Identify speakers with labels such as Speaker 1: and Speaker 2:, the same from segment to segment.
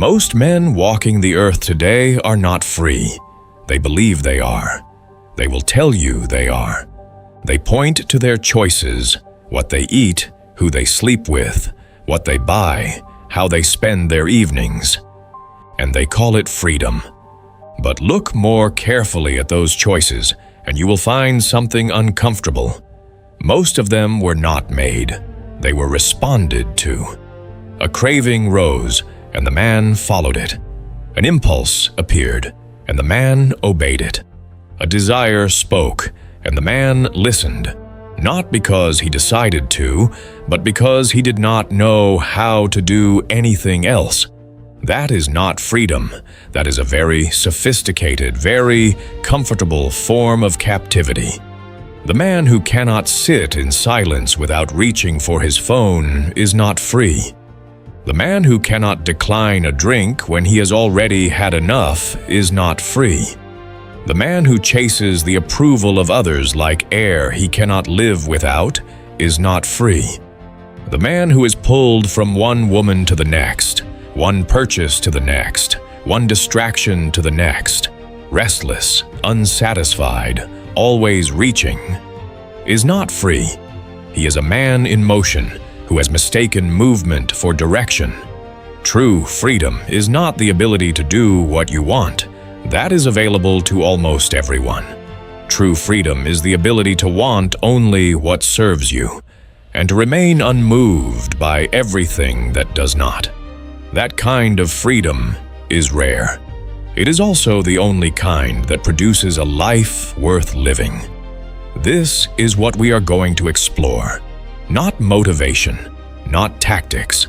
Speaker 1: Most men walking the earth today are not free. They believe they are. They will tell you they are. They point to their choices, what they eat, who they sleep with, what they buy, how they spend their evenings. And they call it freedom. But look more carefully at those choices, and you will find something uncomfortable. Most of them were not made. They were responded to. A craving rose, and the man followed it. An impulse appeared, and the man obeyed it. A desire spoke, and the man listened, not because he decided to, but because he did not know how to do anything else. That is not freedom. That is a very sophisticated, very comfortable form of captivity. The man who cannot sit in silence without reaching for his phone is not free. The man who cannot decline a drink when he has already had enough is not free. The man who chases the approval of others like air he cannot live without is not free. The man who is pulled from one woman to the next, one purchase to the next, one distraction to the next, restless, unsatisfied, always reaching, is not free. He is a man in motion who has mistaken movement for direction. True freedom is not the ability to do what you want. That is available to almost everyone. True freedom is the ability to want only what serves you, and to remain unmoved by everything that does not. That kind of freedom is rare. It is also the only kind that produces a life worth living. This is what we are going to explore. Not motivation, not tactics.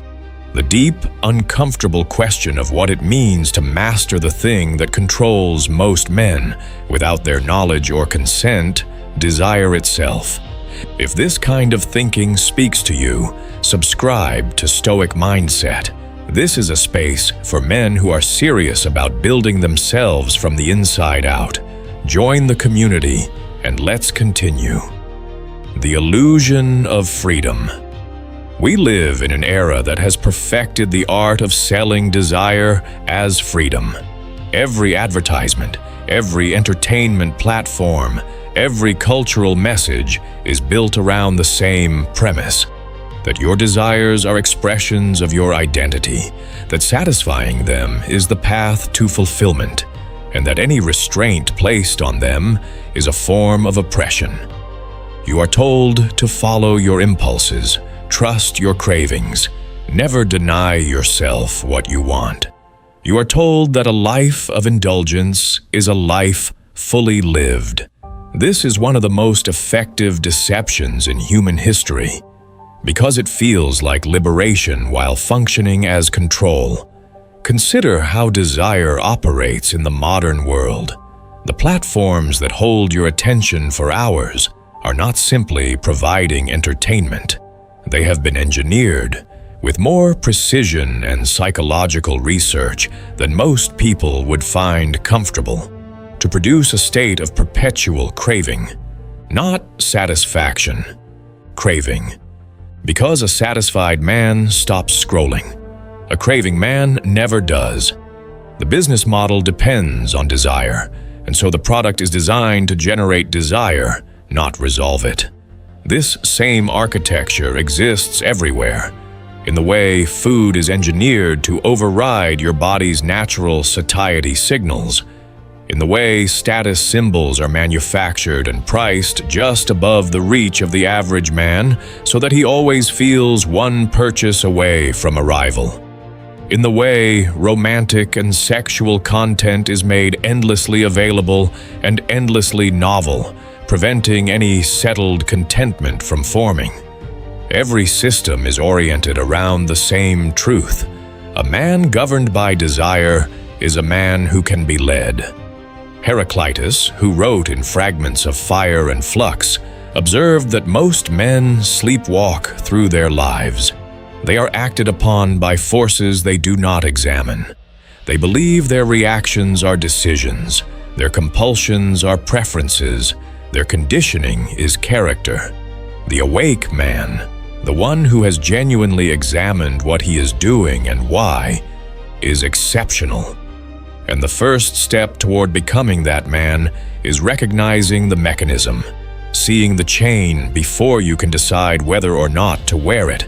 Speaker 1: The deep, uncomfortable question of what it means to master the thing that controls most men, without their knowledge or consent, desire itself. If this kind of thinking speaks to you, subscribe to Stoic Mindset. This is a space for men who are serious about building themselves from the inside out. Join the community and let's continue. The illusion of freedom. We live in an era that has perfected the art of selling desire as freedom. Every advertisement, every entertainment platform, every cultural message is built around the same premise: that your desires are expressions of your identity, that satisfying them is the path to fulfillment, and that any restraint placed on them is a form of oppression. You are told to follow your impulses, trust your cravings, never deny yourself what you want. You are told that a life of indulgence is a life fully lived. This is one of the most effective deceptions in human history, because it feels like liberation while functioning as control. Consider how desire operates in the modern world. The platforms that hold your attention for hours are not simply providing entertainment. They have been engineered with more precision and psychological research than most people would find comfortable, to produce a state of perpetual craving, not satisfaction, craving. Because a satisfied man stops scrolling. A craving man never does. The business model depends on desire, and so the product is designed to generate desire, not resolve it. This same architecture exists everywhere, in the way food is engineered to override your body's natural satiety signals, in the way status symbols are manufactured and priced just above the reach of the average man so that he always feels one purchase away from arrival. In the way romantic and sexual content is made endlessly available and endlessly novel, preventing any settled contentment from forming. Every system is oriented around the same truth. A man governed by desire is a man who can be led. Heraclitus, who wrote in Fragments of Fire and Flux, observed that most men sleepwalk through their lives. They are acted upon by forces they do not examine. They believe their reactions are decisions, their compulsions are preferences, their conditioning is character. The awake man, the one who has genuinely examined what he is doing and why, is exceptional. And the first step toward becoming that man is recognizing the mechanism, seeing the chain before you can decide whether or not to wear it.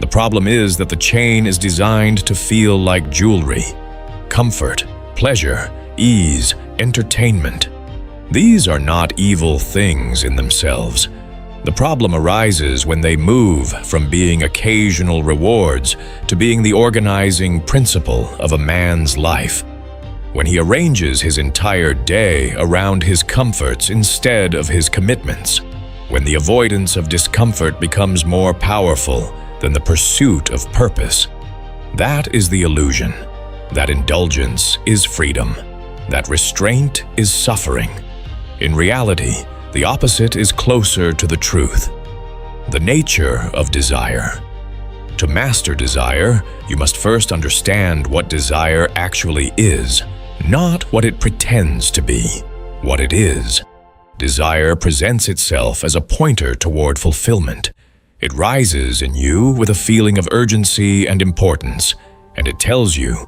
Speaker 1: The problem is that the chain is designed to feel like jewelry. Comfort, pleasure, ease, entertainment. These are not evil things in themselves. The problem arises when they move from being occasional rewards to being the organizing principle of a man's life. When he arranges his entire day around his comforts instead of his commitments. When the avoidance of discomfort becomes more powerful than the pursuit of purpose. That is the illusion. That indulgence is freedom. That restraint is suffering. In reality, the opposite is closer to the truth. The nature of desire. To master desire, you must first understand what desire actually is, not what it pretends to be, what it is. Desire presents itself as a pointer toward fulfillment. It rises in you with a feeling of urgency and importance, and it tells you,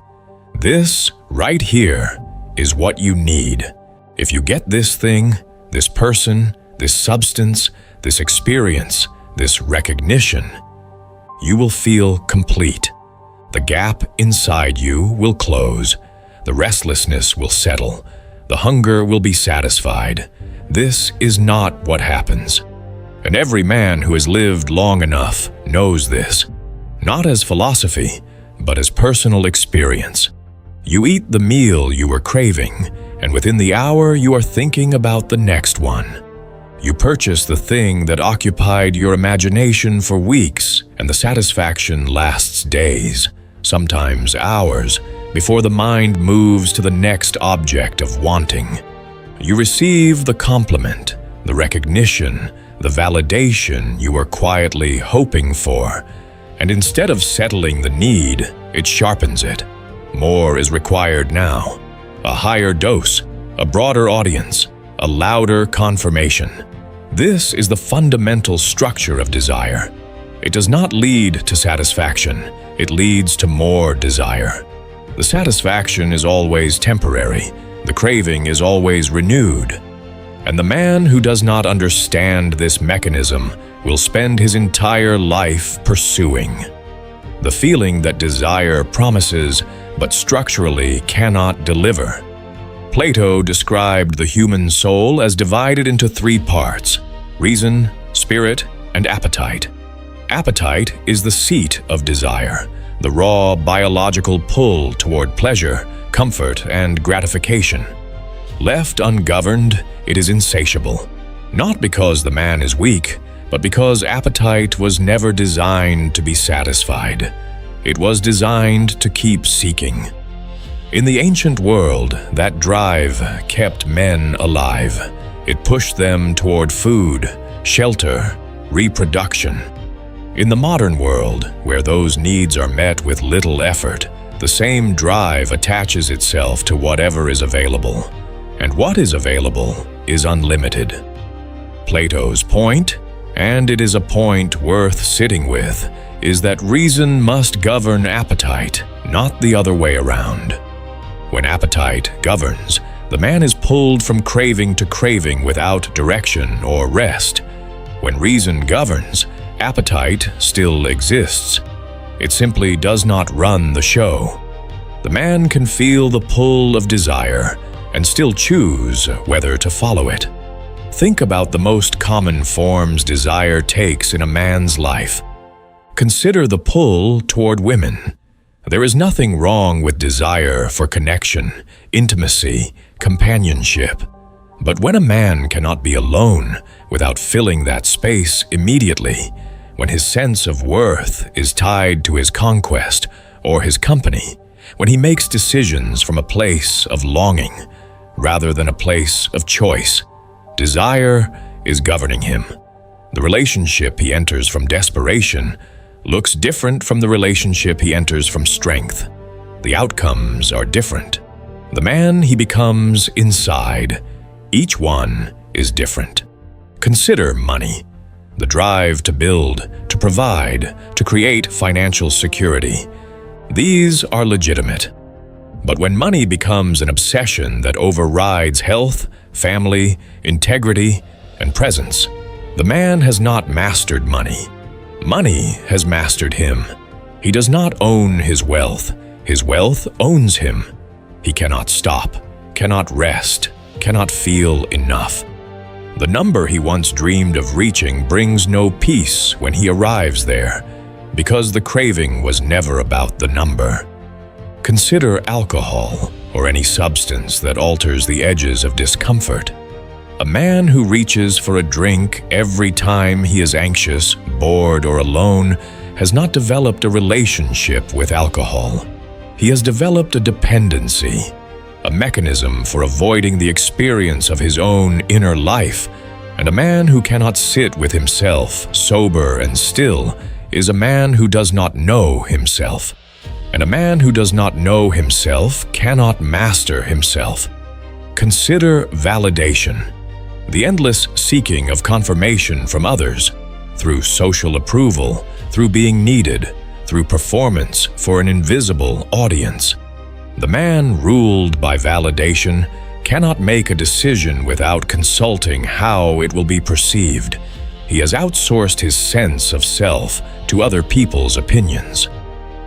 Speaker 1: this right here is what you need. If you get this thing, this person, this substance, this experience, this recognition, you will feel complete. The gap inside you will close. The restlessness will settle. The hunger will be satisfied. This is not what happens. And every man who has lived long enough knows this, not as philosophy, but as personal experience. You eat the meal you were craving, and within the hour you are thinking about the next one. You purchase the thing that occupied your imagination for weeks, and the satisfaction lasts days, sometimes hours, before the mind moves to the next object of wanting. You receive the compliment, the recognition, the validation you were quietly hoping for, and instead of settling the need, it sharpens it. More is required now. A higher dose, a broader audience, a louder confirmation. This is the fundamental structure of desire. It does not lead to satisfaction, it leads to more desire. The satisfaction is always temporary, the craving is always renewed. And the man who does not understand this mechanism will spend his entire life pursuing. The feeling that desire promises but structurally cannot deliver. Plato described the human soul as divided into three parts: reason, spirit, and appetite. Appetite is the seat of desire, the raw biological pull toward pleasure, comfort, and gratification. Left ungoverned, it is insatiable, not because the man is weak, but because appetite was never designed to be satisfied. It was designed to keep seeking. In the ancient world, that drive kept men alive. It pushed them toward food, shelter, reproduction. In the modern world, where those needs are met with little effort, the same drive attaches itself to whatever is available. And what is available is unlimited. Plato's point, and it is a point worth sitting with, is that reason must govern appetite, not the other way around. When appetite governs, the man is pulled from craving to craving without direction or rest. When reason governs, appetite still exists. It simply does not run the show. The man can feel the pull of desire and still choose whether to follow it. Think about the most common forms desire takes in a man's life. Consider the pull toward women. There is nothing wrong with desire for connection, intimacy, companionship. But when a man cannot be alone without filling that space immediately, when his sense of worth is tied to his conquest or his company, when he makes decisions from a place of longing rather than a place of choice, desire is governing him. The relationship he enters from desperation looks different from the relationship he enters from strength. The outcomes are different. The man he becomes inside, each one is different. Consider money. The drive to build, to provide, to create financial security. These are legitimate. But when money becomes an obsession that overrides health, family, integrity, and presence, the man has not mastered money. Money has mastered him. He does not own his wealth owns him. He cannot stop, cannot rest, cannot feel enough. The number he once dreamed of reaching brings no peace when he arrives there, because the craving was never about the number. Consider alcohol, or any substance that alters the edges of discomfort. A man who reaches for a drink every time he is anxious, bored, or alone has not developed a relationship with alcohol. He has developed a dependency, a mechanism for avoiding the experience of his own inner life. And a man who cannot sit with himself, sober and still, is a man who does not know himself. And a man who does not know himself cannot master himself. Consider validation, the endless seeking of confirmation from others, through social approval, through being needed, through performance for an invisible audience. The man ruled by validation cannot make a decision without consulting how it will be perceived. He has outsourced his sense of self to other people's opinions.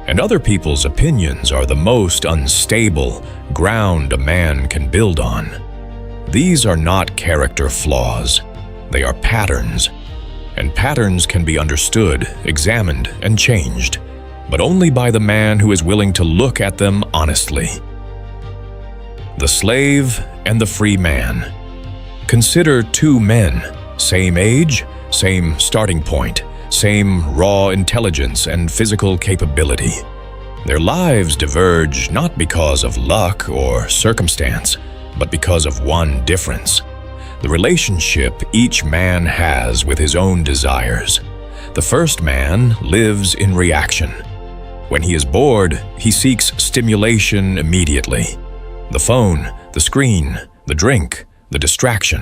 Speaker 1: And other people's opinions are the most unstable ground a man can build on. These are not character flaws. They are patterns. And patterns can be understood, examined, and changed, but only by the man who is willing to look at them honestly. The slave and the free man. Consider two men, same age, same starting point, same raw intelligence and physical capability. Their lives diverge not because of luck or circumstance, but because of one difference: the relationship each man has with his own desires. The first man lives in reaction. When he is bored, he seeks stimulation immediately. The phone, the screen, the drink, the distraction.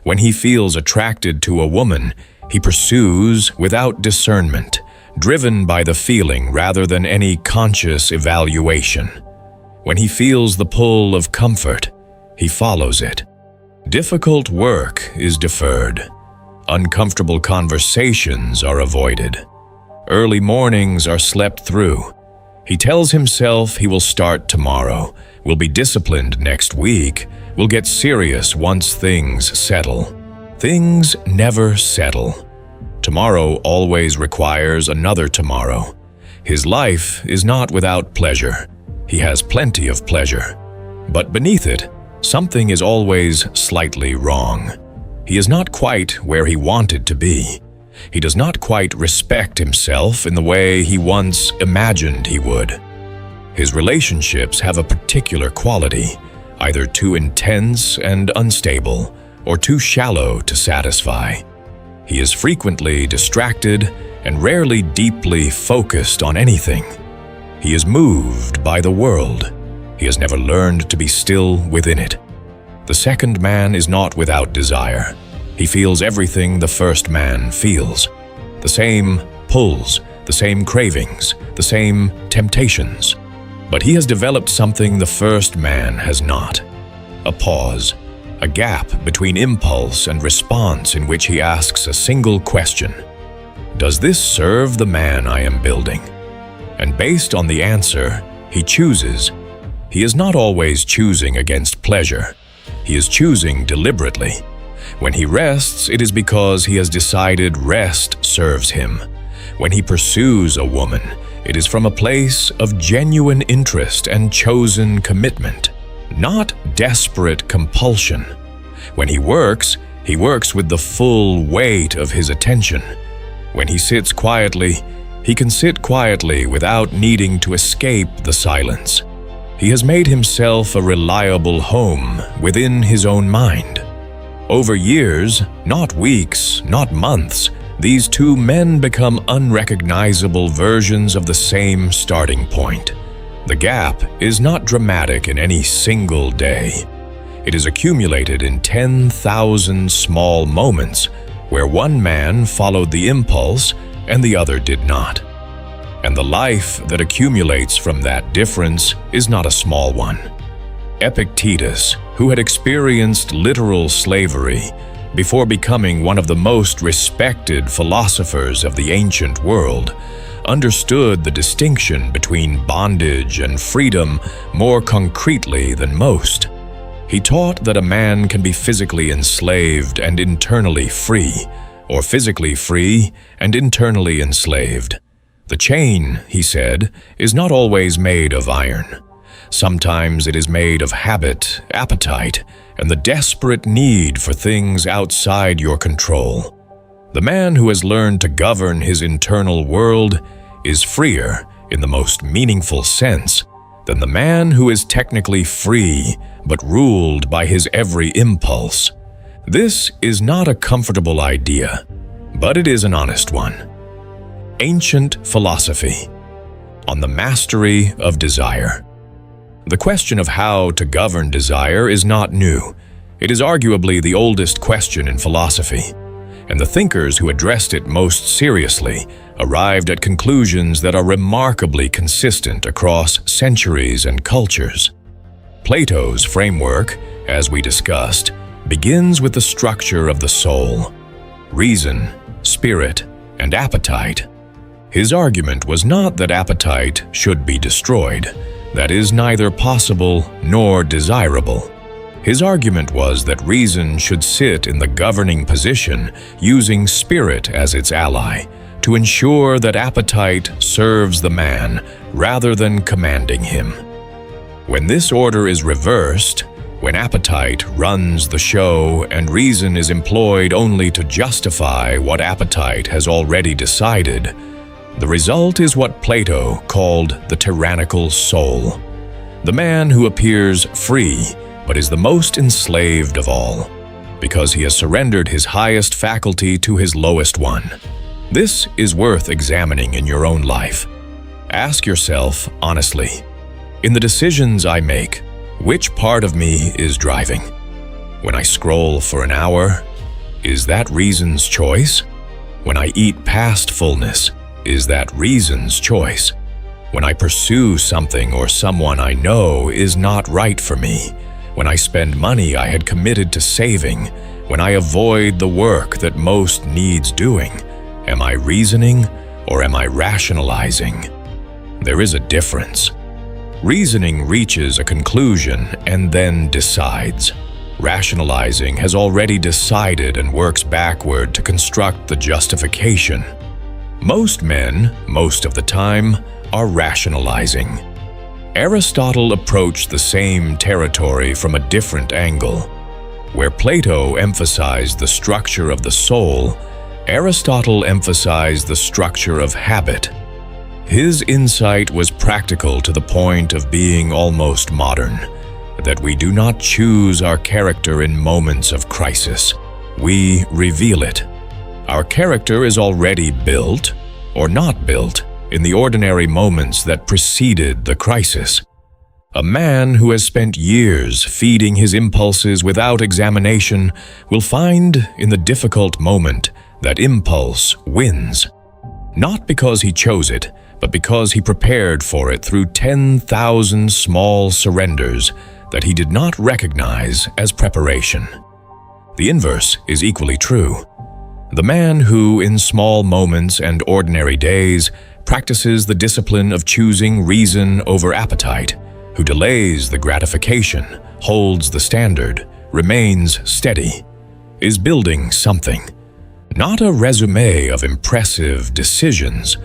Speaker 1: When he feels attracted to a woman, he pursues without discernment, driven by the feeling rather than any conscious evaluation. When he feels the pull of comfort, he follows it. Difficult work is deferred. Uncomfortable conversations are avoided. Early mornings are slept through. He tells himself he will start tomorrow, will be disciplined next week, will get serious once things settle. Things never settle. Tomorrow always requires another tomorrow. His life is not without pleasure. He has plenty of pleasure. But beneath it, something is always slightly wrong. He is not quite where he wanted to be. He does not quite respect himself in the way he once imagined he would. His relationships have a particular quality, either too intense and unstable, or too shallow to satisfy. He is frequently distracted and rarely deeply focused on anything. He is moved by the world. He has never learned to be still within it. The second man is not without desire. He feels everything the first man feels. The same pulls, the same cravings, the same temptations. But he has developed something the first man has not: a pause, a gap between impulse and response in which he asks a single question: does this serve the man I am building? And based on the answer, he chooses. He is not always choosing against pleasure. He is choosing deliberately. When he rests, it is because he has decided rest serves him. When he pursues a woman, it is from a place of genuine interest and chosen commitment, not desperate compulsion. When he works with the full weight of his attention. When he sits quietly, he can sit quietly without needing to escape the silence. He has made himself a reliable home within his own mind. Over years, not weeks, not months, these two men become unrecognizable versions of the same starting point. The gap is not dramatic in any single day. It is accumulated in 10,000 small moments where one man followed the impulse and the other did not. and the life that accumulates from that difference is not a small one. Epictetus, who had experienced literal slavery before becoming one of the most respected philosophers of the ancient world, understood the distinction between bondage and freedom more concretely than most. He taught that a man can be physically enslaved and internally free, or physically free and internally enslaved. The chain, he said, is not always made of iron. Sometimes it is made of habit, appetite, and the desperate need for things outside your control. The man who has learned to govern his internal world is freer, in the most meaningful sense, than the man who is technically free but ruled by his every impulse. This is not a comfortable idea, but it is an honest one. Ancient philosophy on the mastery of desire. The question of how to govern desire is not new. It is arguably the oldest question in philosophy, and the thinkers who addressed it most seriously arrived at conclusions that are remarkably consistent across centuries and cultures. Plato's framework, as we discussed, begins with the structure of the soul: reason, spirit, and appetite. His argument was not that appetite should be destroyed. That is neither possible nor desirable. His argument was that reason should sit in the governing position, using spirit as its ally, to ensure that appetite serves the man rather than commanding him. When this order is reversed, when appetite runs the show and reason is employed only to justify what appetite has already decided, the result is what Plato called the tyrannical soul. The man who appears free but is the most enslaved of all, because he has surrendered his highest faculty to his lowest one. This is worth examining in your own life. Ask yourself honestly, in the decisions I make, which part of me is driving? When I scroll for an hour, is that reason's choice? When I eat past fullness, is that reason's choice? When I pursue something or someone I know is not right for me, when I spend money I had committed to saving, when I avoid the work that most needs doing, am I reasoning or am I rationalizing? There is a difference. Reasoning reaches a conclusion and then decides. Rationalizing has already decided and works backward to construct the justification. Most men, most of the time, are rationalizing. Aristotle approached the same territory from a different angle. Where Plato emphasized the structure of the soul, Aristotle emphasized the structure of habit. His insight was practical to the point of being almost modern, that we do not choose our character in moments of crisis. We reveal it. Our character is already built, or not built, in the ordinary moments that preceded the crisis. A man who has spent years feeding his impulses without examination will find in the difficult moment that impulse wins. Not because he chose it, but because he prepared for it through 10,000 small surrenders that he did not recognize as preparation. The inverse is equally true. The man who, in small moments and ordinary days, practices the discipline of choosing reason over appetite, who delays the gratification, holds the standard, remains steady, is building something. Not a resume of impressive decisions,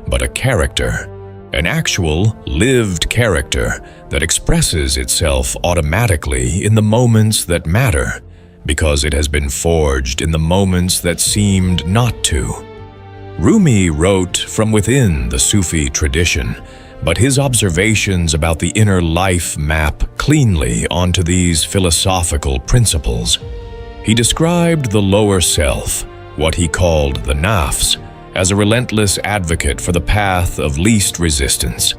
Speaker 1: but a character, an actual, lived character that expresses itself automatically in the moments that matter, because it has been forged in the moments that seemed not to. Rumi wrote from within the Sufi tradition, but his observations about the inner life map cleanly onto these philosophical principles. He described the lower self, what he called the nafs, as a relentless advocate for the path of least resistance.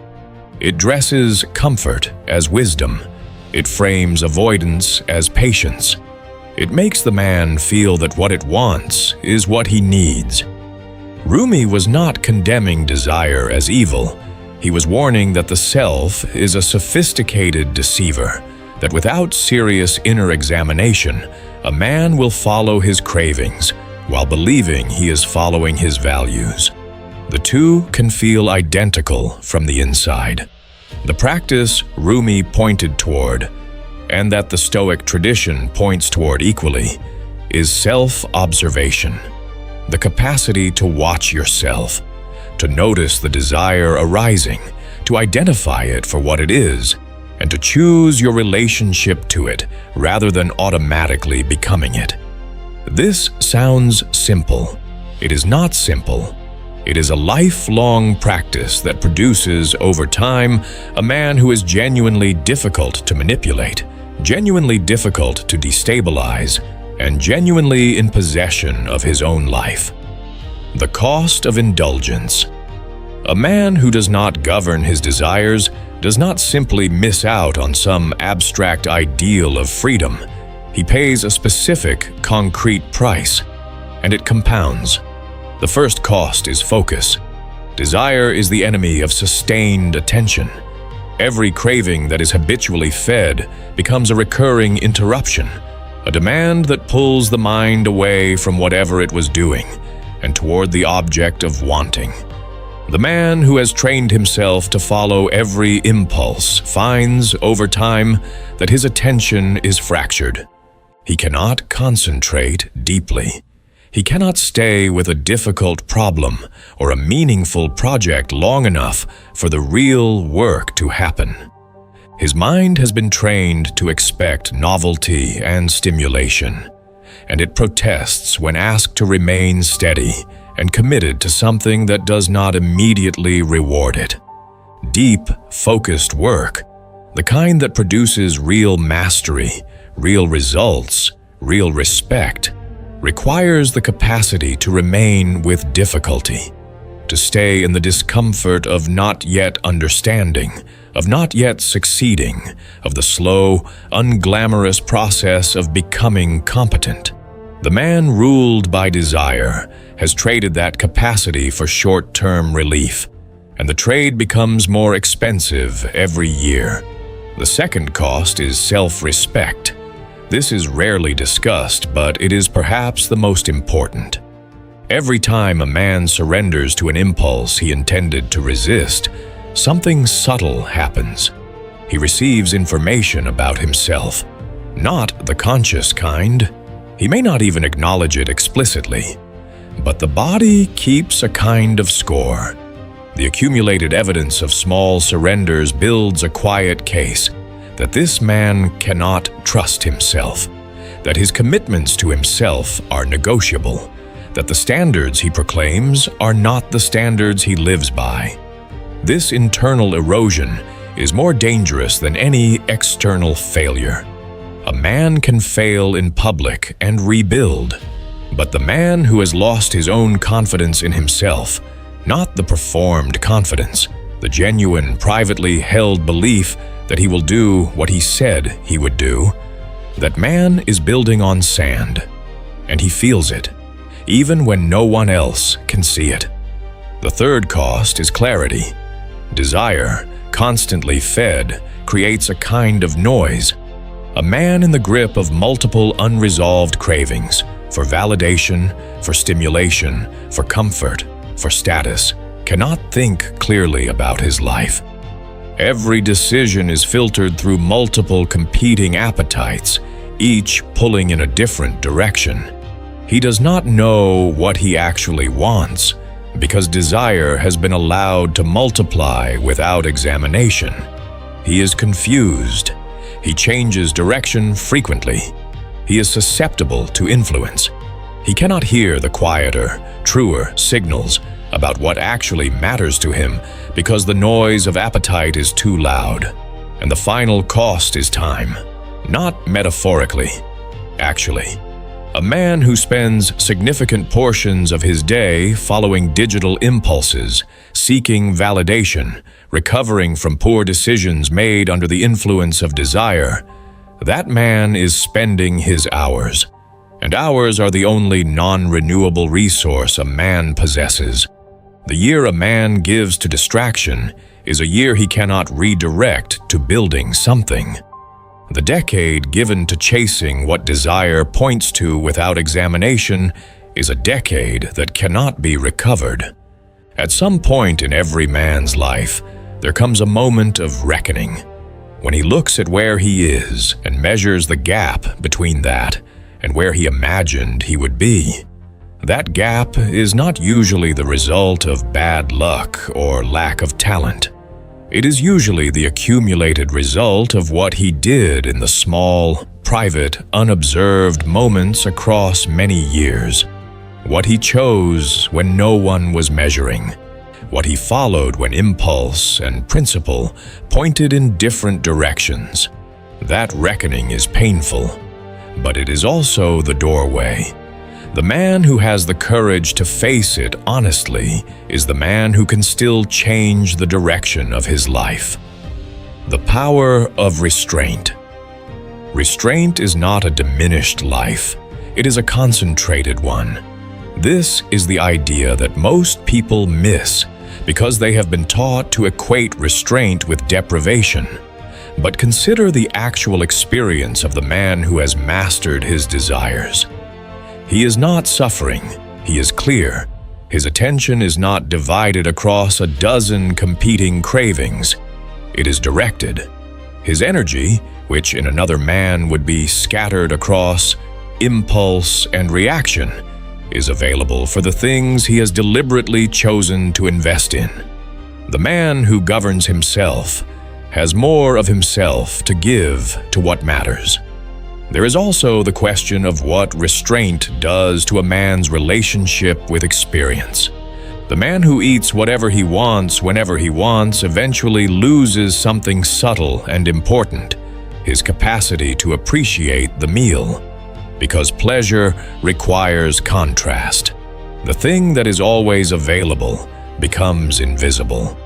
Speaker 1: It dresses comfort as wisdom. It frames avoidance as patience. It makes the man feel that what it wants is what he needs. Rumi was not condemning desire as evil. He was warning that the self is a sophisticated deceiver, that without serious inner examination, a man will follow his cravings while believing he is following his values. The two can feel identical from the inside. The practice Rumi pointed toward, and that the Stoic tradition points toward equally, is self-observation. The capacity to watch yourself, to notice the desire arising, to identify it for what it is, and to choose your relationship to it rather than automatically becoming it. This sounds simple. It is not simple. It is a lifelong practice that produces, over time, a man who is genuinely difficult to manipulate, genuinely difficult to destabilize, and genuinely in possession of his own life. The cost of indulgence. A man who does not govern his desires does not simply miss out on some abstract ideal of freedom. He pays a specific, concrete price, and it compounds. The first cost is focus. Desire is the enemy of sustained attention. Every craving that is habitually fed becomes a recurring interruption, a demand that pulls the mind away from whatever it was doing and toward the object of wanting. The man who has trained himself to follow every impulse finds, over time, that his attention is fractured. He cannot concentrate deeply. He cannot stay with a difficult problem or a meaningful project long enough for the real work to happen. His mind has been trained to expect novelty and stimulation, and it protests when asked to remain steady and committed to something that does not immediately reward it. Deep, focused work, the kind that produces real mastery, real results, real respect, requires the capacity to remain with difficulty, to stay in the discomfort of not yet understanding, of not yet succeeding, of the slow, unglamorous process of becoming competent. The man ruled by desire has traded that capacity for short-term relief, and the trade becomes more expensive every year. The second cost is self-respect. This is rarely discussed, but it is perhaps the most important. Every time a man surrenders to an impulse he intended to resist, something subtle happens. He receives information about himself, not the conscious kind. He may not even acknowledge it explicitly, but the body keeps a kind of score. The accumulated evidence of small surrenders builds a quiet case that this man cannot trust himself, that his commitments to himself are negotiable, that the standards he proclaims are not the standards he lives by. This internal erosion is more dangerous than any external failure. A man can fail in public and rebuild, but the man who has lost his own confidence in himself, not the performed confidence, the genuine, privately held belief that he will do what he said he would do, that man is building on sand, and he feels it, even when no one else can see it. The third cost is clarity. Desire, constantly fed, creates a kind of noise. A man in the grip of multiple unresolved cravings for validation, for stimulation, for comfort, for status, cannot think clearly about his life. Every decision is filtered through multiple competing appetites, each pulling in a different direction. He does not know what he actually wants, because desire has been allowed to multiply without examination. He is confused. He changes direction frequently. He is susceptible to influence. He cannot hear the quieter, truer signals about what actually matters to him because the noise of appetite is too loud. And the final cost is time, not metaphorically, actually. A man who spends significant portions of his day following digital impulses, seeking validation, recovering from poor decisions made under the influence of desire, that man is spending his hours. And hours are the only non-renewable resource a man possesses. The year a man gives to distraction is a year he cannot redirect to building something. The decade given to chasing what desire points to without examination is a decade that cannot be recovered. At some point in every man's life, there comes a moment of reckoning, when he looks at where he is and measures the gap between that and where he imagined he would be. That gap is not usually the result of bad luck or lack of talent. It is usually the accumulated result of what he did in the small, private, unobserved moments across many years. What he chose when no one was measuring. What he followed when impulse and principle pointed in different directions. That reckoning is painful, but it is also the doorway. The man who has the courage to face it honestly is the man who can still change the direction of his life. The power of restraint. Restraint is not a diminished life. It is a concentrated one. This is the idea that most people miss because they have been taught to equate restraint with deprivation. But consider the actual experience of the man who has mastered his desires. He is not suffering, he is clear. His attention is not divided across a dozen competing cravings. It is directed. His energy, which in another man would be scattered across impulse and reaction, is available for the things he has deliberately chosen to invest in. The man who governs himself has more of himself to give to what matters. There is also the question of what restraint does to a man's relationship with experience. The man who eats whatever he wants whenever he wants eventually loses something subtle and important, his capacity to appreciate the meal. Because pleasure requires contrast. The thing that is always available becomes invisible.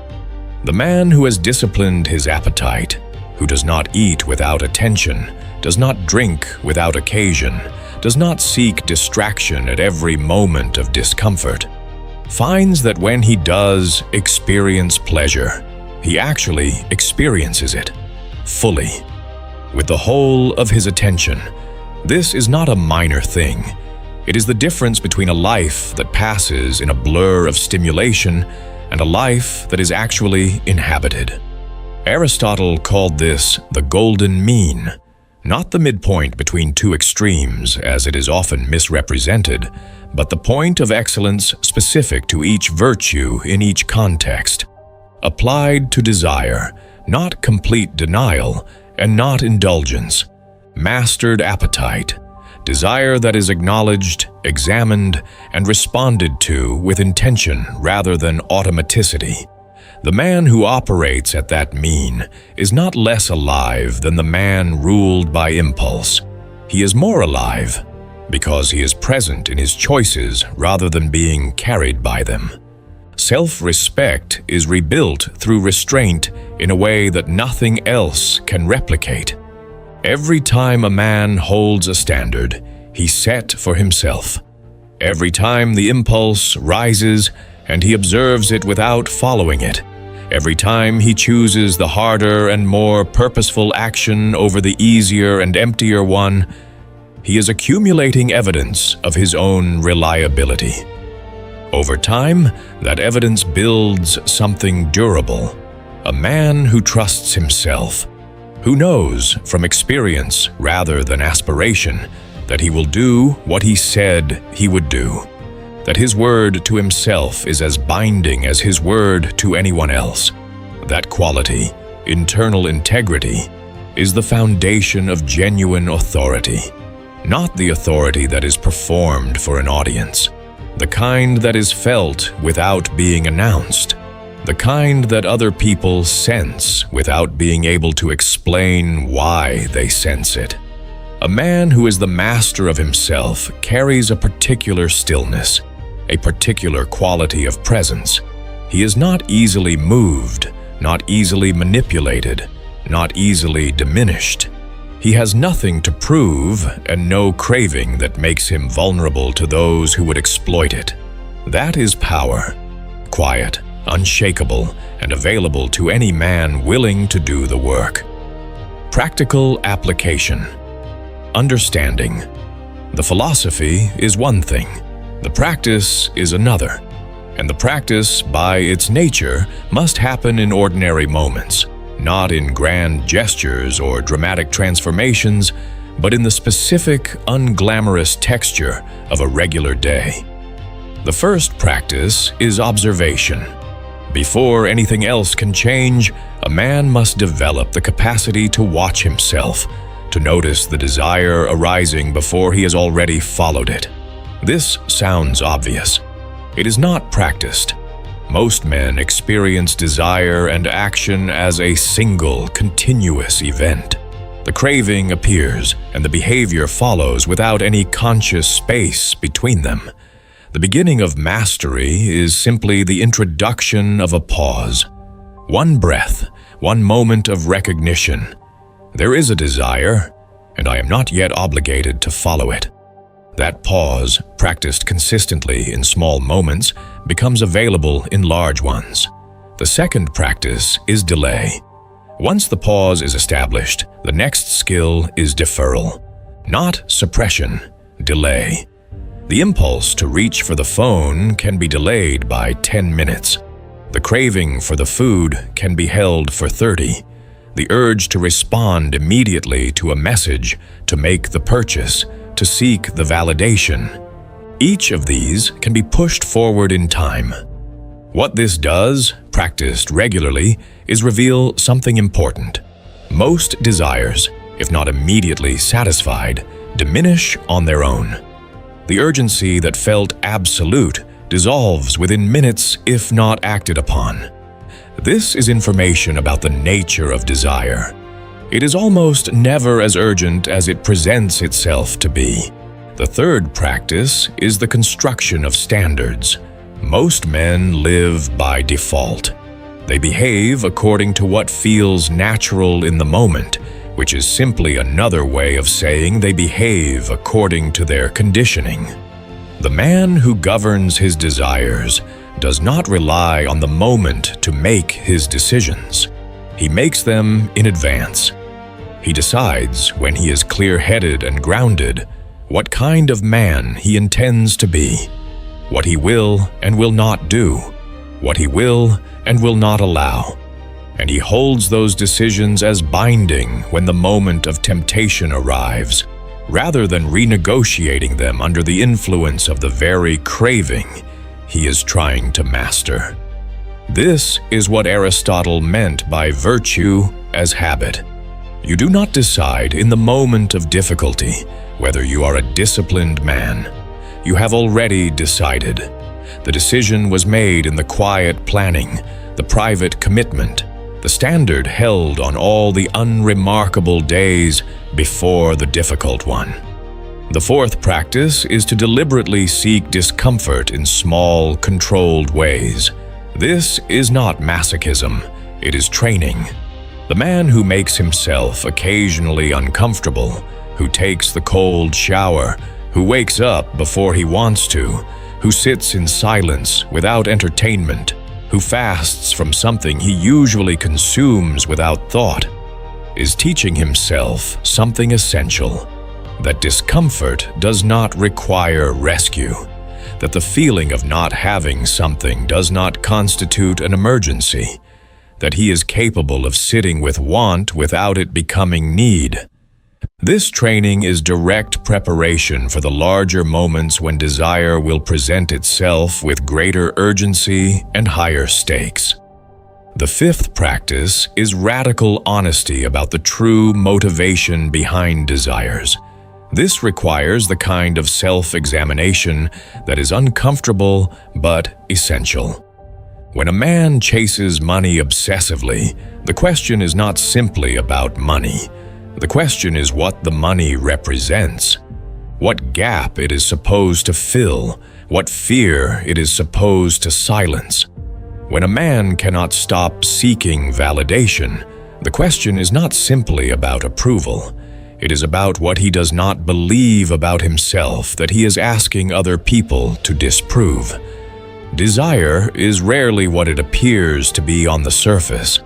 Speaker 1: The man who has disciplined his appetite, who does not eat without attention, does not drink without occasion, does not seek distraction at every moment of discomfort, finds that when he does experience pleasure, he actually experiences it fully, with the whole of his attention. This is not a minor thing. It is the difference between a life that passes in a blur of stimulation and a life that is actually inhabited. Aristotle called this the golden mean, not the midpoint between two extremes as it is often misrepresented, but the point of excellence specific to each virtue in each context, applied to desire, not complete denial and not indulgence. Mastered appetite, desire that is acknowledged, examined, and responded to with intention rather than automaticity. The man who operates at that mean is not less alive than the man ruled by impulse. He is more alive because he is present in his choices rather than being carried by them. Self-respect is rebuilt through restraint in a way that nothing else can replicate. Every time a man holds a standard, he set for himself. Every time the impulse rises and he observes it without following it, every time he chooses the harder and more purposeful action over the easier and emptier one, he is accumulating evidence of his own reliability. Over time, that evidence builds something durable. A man who trusts himself, who knows from experience rather than aspiration that he will do what he said he would do, that his word to himself is as binding as his word to anyone else. That quality, internal integrity, is the foundation of genuine authority, not the authority that is performed for an audience, the kind that is felt without being announced, the kind that other people sense without being able to explain why they sense it. A man who is the master of himself carries a particular stillness, a particular quality of presence. He is not easily moved, not easily manipulated, not easily diminished. He has nothing to prove and no craving that makes him vulnerable to those who would exploit it. That is power, quiet, unshakable, and available to any man willing to do the work. Practical application. Understanding. The philosophy is one thing, the practice is another, and the practice, by its nature, must happen in ordinary moments, not in grand gestures or dramatic transformations, but in the specific, unglamorous texture of a regular day. The first practice is observation. Before anything else can change, a man must develop the capacity to watch himself, to notice the desire arising before he has already followed it. This sounds obvious. It is not practiced. Most men experience desire and action as a single, continuous event. The craving appears, and the behavior follows without any conscious space between them. The beginning of mastery is simply the introduction of a pause. One breath, one moment of recognition. There is a desire, and I am not yet obligated to follow it. That pause, practiced consistently in small moments, becomes available in large ones. The second practice is delay. Once the pause is established, the next skill is deferral. Not suppression, delay. The impulse to reach for the phone can be delayed by 10 minutes. The craving for the food can be held for 30. The urge to respond immediately to a message, to make the purchase, to seek the validation. Each of these can be pushed forward in time. What this does, practiced regularly, is reveal something important. Most desires, if not immediately satisfied, diminish on their own. The urgency that felt absolute dissolves within minutes if not acted upon. This is information about the nature of desire. It is almost never as urgent as it presents itself to be. The third practice is the construction of standards. Most men live by default. They behave according to what feels natural in the moment, which is simply another way of saying they behave according to their conditioning. The man who governs his desires does not rely on the moment to make his decisions. He makes them in advance. He decides, when he is clear-headed and grounded, what kind of man he intends to be, what he will and will not do, what he will and will not allow, and he holds those decisions as binding when the moment of temptation arrives, rather than renegotiating them under the influence of the very craving he is trying to master. This is what Aristotle meant by virtue as habit. You do not decide in the moment of difficulty whether you are a disciplined man. You have already decided. The decision was made in the quiet planning, the private commitment, the standard held on all the unremarkable days before the difficult one. The fourth practice is to deliberately seek discomfort in small, controlled ways. This is not masochism, it is training. The man who makes himself occasionally uncomfortable, who takes the cold shower, who wakes up before he wants to, who sits in silence without entertainment, who fasts from something he usually consumes without thought, is teaching himself something essential: that discomfort does not require rescue, that the feeling of not having something does not constitute an emergency, that he is capable of sitting with want without it becoming need. This training is direct preparation for the larger moments when desire will present itself with greater urgency and higher stakes. The fifth practice is radical honesty about the true motivation behind desires. This requires the kind of self-examination that is uncomfortable but essential. When a man chases money obsessively, the question is not simply about money. The question is what the money represents, what gap it is supposed to fill, what fear it is supposed to silence. When a man cannot stop seeking validation, the question is not simply about approval. It is about what he does not believe about himself that he is asking other people to disprove. Desire is rarely what it appears to be on the surface.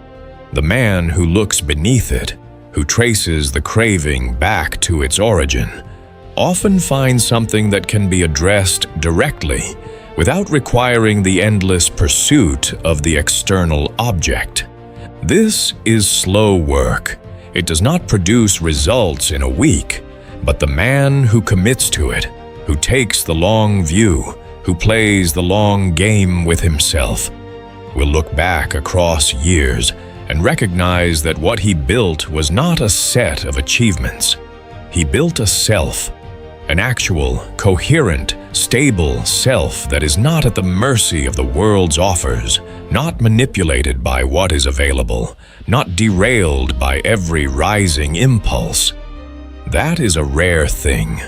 Speaker 1: The man who looks beneath it, who traces the craving back to its origin, often finds something that can be addressed directly without requiring the endless pursuit of the external object. This is slow work. It does not produce results in a week, but the man who commits to it, who takes the long view, who plays the long game with himself, will look back across years and recognize that what he built was not a set of achievements. He built a self, an actual, coherent, stable self that is not at the mercy of the world's offers, not manipulated by what is available, not derailed by every rising impulse. That is a rare thing,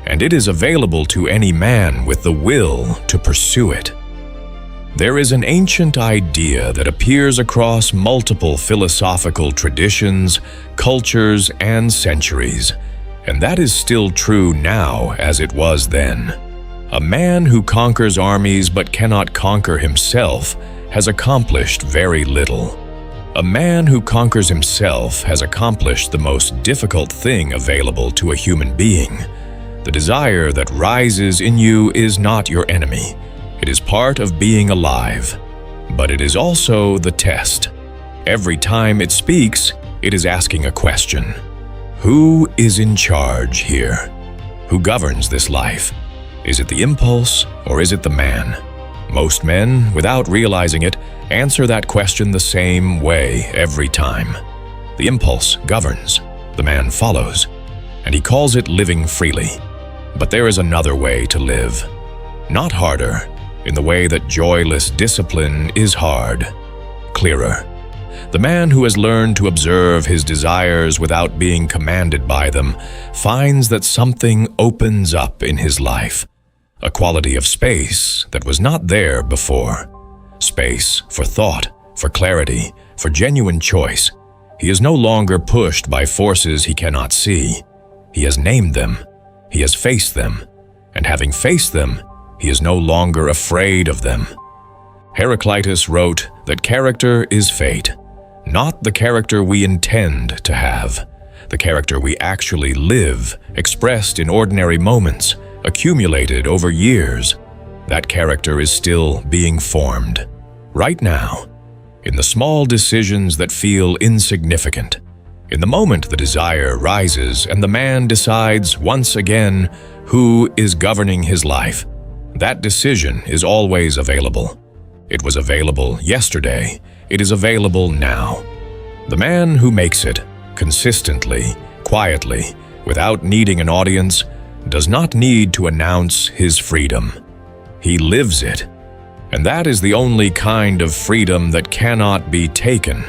Speaker 1: and it is available to any man with the will to pursue it. There is an ancient idea that appears across multiple philosophical traditions, cultures, and centuries, and that is still true now as it was then. A man who conquers armies but cannot conquer himself has accomplished very little. A man who conquers himself has accomplished the most difficult thing available to a human being. The desire that rises in you is not your enemy. It is part of being alive, but it is also the test. Every time it speaks, it is asking a question. Who is in charge here? Who governs this life? Is it the impulse or is it the man? Most men, without realizing it, answer that question the same way every time. The impulse governs, the man follows, and he calls it living freely. But there is another way to live. Not harder, in the way that joyless discipline is hard. Clearer. The man who has learned to observe his desires without being commanded by them finds that something opens up in his life. A quality of space that was not there before. Space for thought, for clarity, for genuine choice. He is no longer pushed by forces he cannot see. He has named them. He has faced them. And having faced them, he is no longer afraid of them. Heraclitus wrote that character is fate, not the character we intend to have, the character we actually live, expressed in ordinary moments, accumulated over years. That character is still being formed, right now, in the small decisions that feel insignificant. In the moment the desire rises and the man decides once again who is governing his life, that decision is always available. It was available yesterday. It is available now. The man who makes it, consistently, quietly, without needing an audience, does not need to announce his freedom. He lives it. And that is the only kind of freedom that cannot be taken.